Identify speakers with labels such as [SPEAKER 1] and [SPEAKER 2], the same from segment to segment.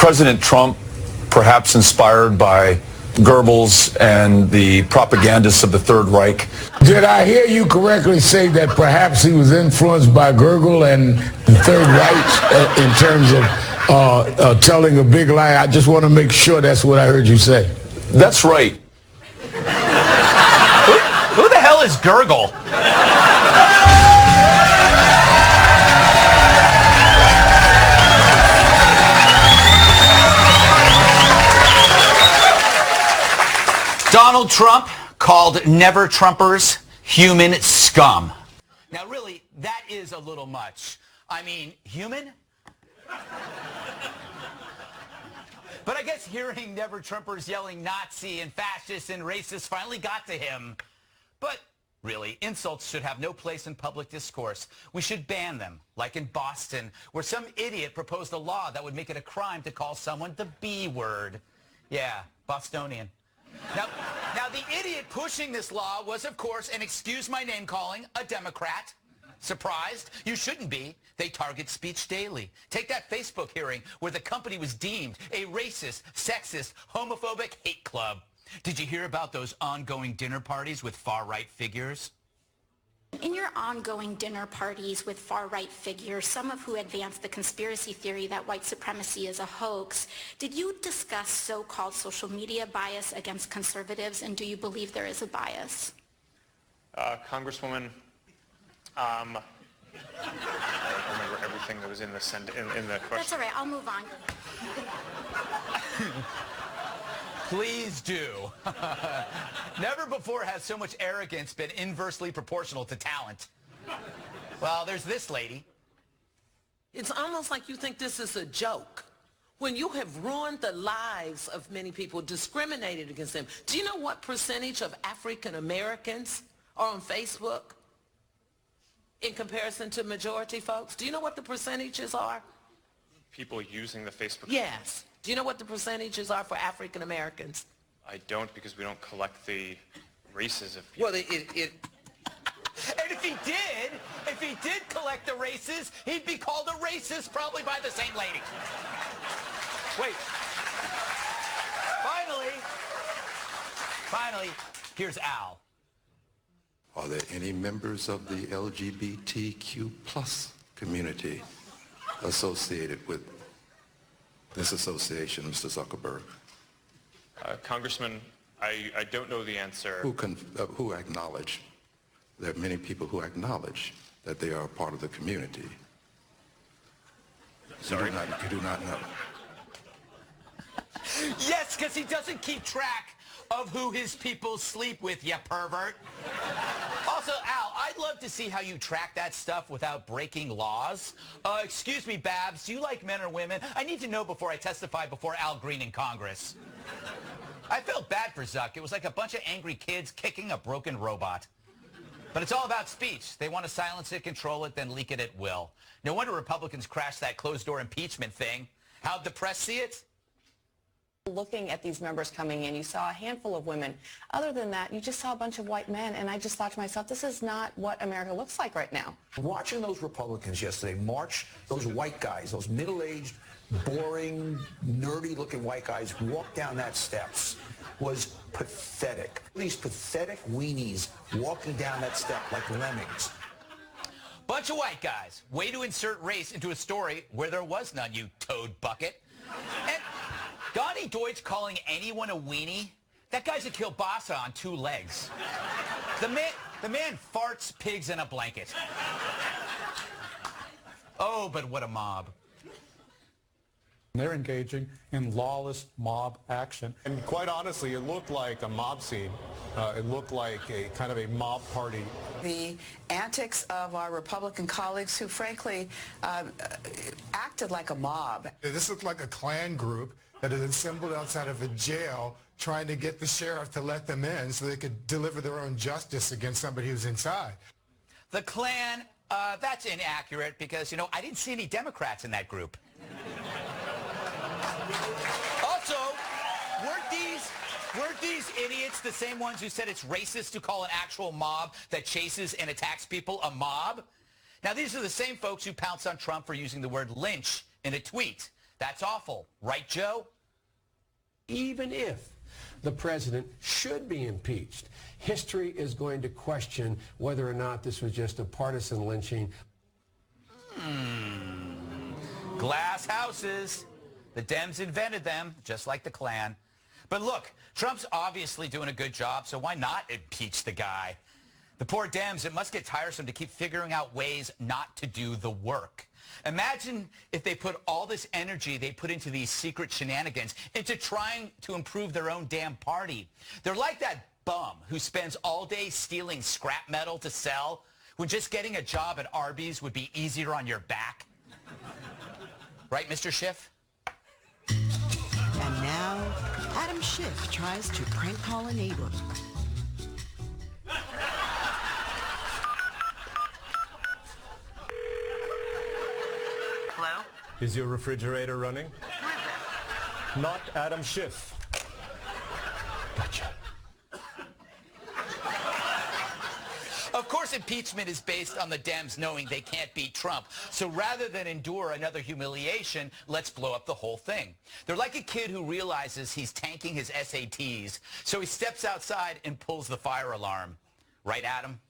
[SPEAKER 1] President Trump, perhaps inspired by Goebbels and the propagandists of the Third Reich.
[SPEAKER 2] Did I hear you correctly say that perhaps he was influenced by Goebbels and the Third Reich in terms of telling a big lie? I just want to make sure that's what I heard you say.
[SPEAKER 1] That's right.
[SPEAKER 3] Who the hell is Gurgle? Donald Trump called never-Trumpers human scum. Now, really, that is a little much. I mean, human? But I guess hearing never-Trumpers yelling Nazi and fascist and racist finally got to him. But really, insults should have no place in public discourse. We should ban them, like in Boston, where some idiot proposed a law that would make it a crime to call someone the B word. Yeah, Bostonian. Now, the idiot pushing this law was, of course, and excuse my name calling, a Democrat. Surprised? You shouldn't be. They target speech daily. Take that Facebook hearing where the company was deemed a racist, sexist, homophobic hate club. Did you hear about those ongoing dinner parties with far-right figures?
[SPEAKER 4] In your ongoing dinner parties with far-right figures, some of who advance the conspiracy theory that white supremacy is a hoax, did you discuss so-called social media bias against conservatives, and do you believe there is a bias?
[SPEAKER 5] Congresswoman, I don't remember everything that was in the question.
[SPEAKER 4] That's all right. I'll move on.
[SPEAKER 3] Please do. Never before has so much arrogance been inversely proportional to talent. Well, there's this lady.
[SPEAKER 6] It's almost like you think this is a joke. When you have ruined the lives of many people, discriminated against them. Do you know what percentage of African Americans are on Facebook in comparison to majority folks? Do you know what the percentages are?
[SPEAKER 5] People using the Facebook?
[SPEAKER 6] Yes. Do you know what the percentages are for African Americans?
[SPEAKER 5] I don't, because we don't collect the races of people.
[SPEAKER 6] Well,
[SPEAKER 3] And if he did collect the races, he'd be called a racist probably by the same lady. Wait. Finally, here's Al.
[SPEAKER 7] Are there any members of the LGBTQ plus community associated with this association, Mr. Zuckerberg?
[SPEAKER 5] Congressman, I don't know the answer.
[SPEAKER 7] Who acknowledge? There are many people who acknowledge that they are a part of the community.
[SPEAKER 5] Sorry?
[SPEAKER 7] You do not know.
[SPEAKER 3] Yes, because he doesn't keep track of who his people sleep with, you pervert. Also, Al, I'd love to see how you track that stuff without breaking laws. Excuse me, Babs, do you like men or women? I need to know before I testify before Al Green in Congress. I felt bad for Zuck. It was like a bunch of angry kids kicking a broken robot. But it's all about speech. They want to silence it, control it, then leak it at will. No wonder Republicans crashed that closed-door impeachment thing. How'd the press see it?
[SPEAKER 8] Looking at these members coming in, you saw a handful of women. Other than that, you just saw a bunch of white men, and I just thought to myself, this is not what America looks like right now.
[SPEAKER 9] Watching those Republicans yesterday march, those white guys, those middle-aged, boring, nerdy-looking white guys walk down that steps was pathetic. These pathetic weenies walking down that step like lemmings.
[SPEAKER 3] Bunch of white guys. Way to insert race into a story where there was none, you toad bucket. And Donnie Deutsch calling anyone a weenie? That guy's a kielbasa on two legs. The man farts pigs in a blanket. Oh, but what a mob.
[SPEAKER 10] They're engaging in lawless mob action.
[SPEAKER 11] And quite honestly, it looked like a mob scene. It looked like a kind of a mob party.
[SPEAKER 12] The antics of our Republican colleagues who frankly acted like a mob.
[SPEAKER 13] This looked like a Klan group that had assembled outside of a jail trying to get the sheriff to let them in so they could deliver their own justice against somebody who's inside.
[SPEAKER 3] The Klan, that's inaccurate because, I didn't see any Democrats in that group. Also, weren't these idiots the same ones who said it's racist to call an actual mob that chases and attacks people a mob? Now, these are the same folks who pounced on Trump for using the word lynch in a tweet. That's awful. Right, Joe?
[SPEAKER 14] Even if the president should be impeached, history is going to question whether or not this was just a partisan lynching.
[SPEAKER 3] Glass houses. The Dems invented them, just like the Klan. But look, Trump's obviously doing a good job, so why not impeach the guy? The poor Dems, it must get tiresome to keep figuring out ways not to do the work. Imagine if they put all this energy they put into these secret shenanigans into trying to improve their own damn party. They're like that bum who spends all day stealing scrap metal to sell when just getting a job at Arby's would be easier on your back. Right, Mr. Schiff?
[SPEAKER 15] And now, Adam Schiff tries to prank call a neighbor.
[SPEAKER 4] Hello?
[SPEAKER 11] Is your refrigerator running? Not Adam Schiff.
[SPEAKER 3] Gotcha. Of course, impeachment is based on the Dems knowing they can't beat Trump. So rather than endure another humiliation, let's blow up the whole thing. They're like a kid who realizes he's tanking his SATs, so he steps outside and pulls the fire alarm. Right, Adam?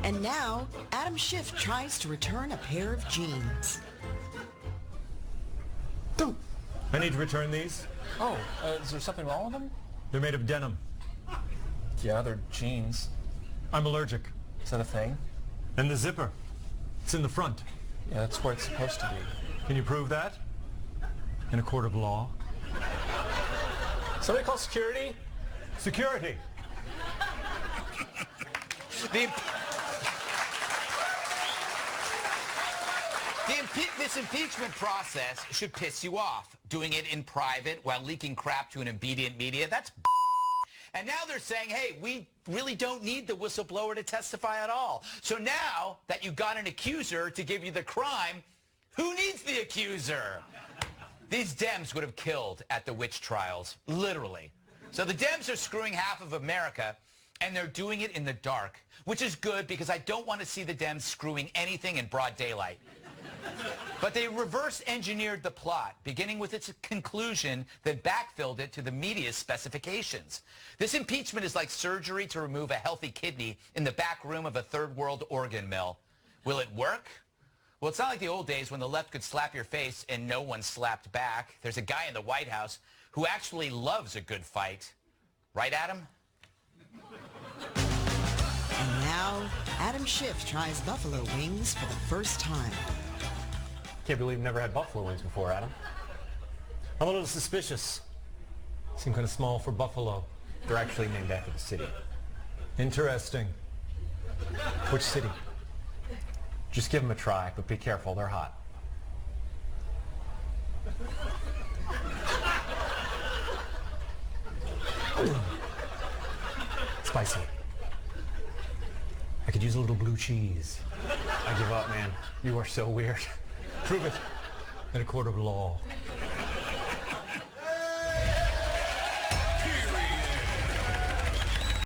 [SPEAKER 15] And now, Adam Schiff tries to return a pair of jeans.
[SPEAKER 11] I need to return these.
[SPEAKER 16] Oh, is there something wrong with them?
[SPEAKER 11] They're made of denim.
[SPEAKER 16] Yeah, they're jeans.
[SPEAKER 11] I'm allergic.
[SPEAKER 16] Is that a thing?
[SPEAKER 11] And the zipper. It's in the front.
[SPEAKER 16] Yeah, that's where it's supposed to be.
[SPEAKER 11] Can you prove that? In a court of law?
[SPEAKER 16] Somebody call security?
[SPEAKER 11] Security!
[SPEAKER 3] This impeachment process should piss you off. Doing it in private while leaking crap to an obedient media, that's And now they're saying, hey, we really don't need the whistleblower to testify at all. So now that you got an accuser to give you the crime, who needs the accuser? These Dems would have killed at the witch trials, literally. So the Dems are screwing half of America, and they're doing it in the dark, which is good because I don't want to see the Dems screwing anything in broad daylight. But they reverse-engineered the plot, beginning with its conclusion that backfilled it to the media's specifications. This impeachment is like surgery to remove a healthy kidney in the back room of a third-world organ mill. Will it work? Well, it's not like the old days when the left could slap your face and no one slapped back. There's a guy in the White House who actually loves a good fight. Right, Adam?
[SPEAKER 15] And now, Adam Schiff tries buffalo wings for the first time.
[SPEAKER 11] Can't believe you've never had buffalo wings before, Adam. I'm a little suspicious. Seem kind of small for buffalo.
[SPEAKER 17] They're actually named after the city.
[SPEAKER 11] Interesting. Which city?
[SPEAKER 17] Just give them a try, but be careful, they're hot.
[SPEAKER 11] Spicy. I could use a little blue cheese.
[SPEAKER 17] I give up, man. You are so weird.
[SPEAKER 11] Prove it in a court of law.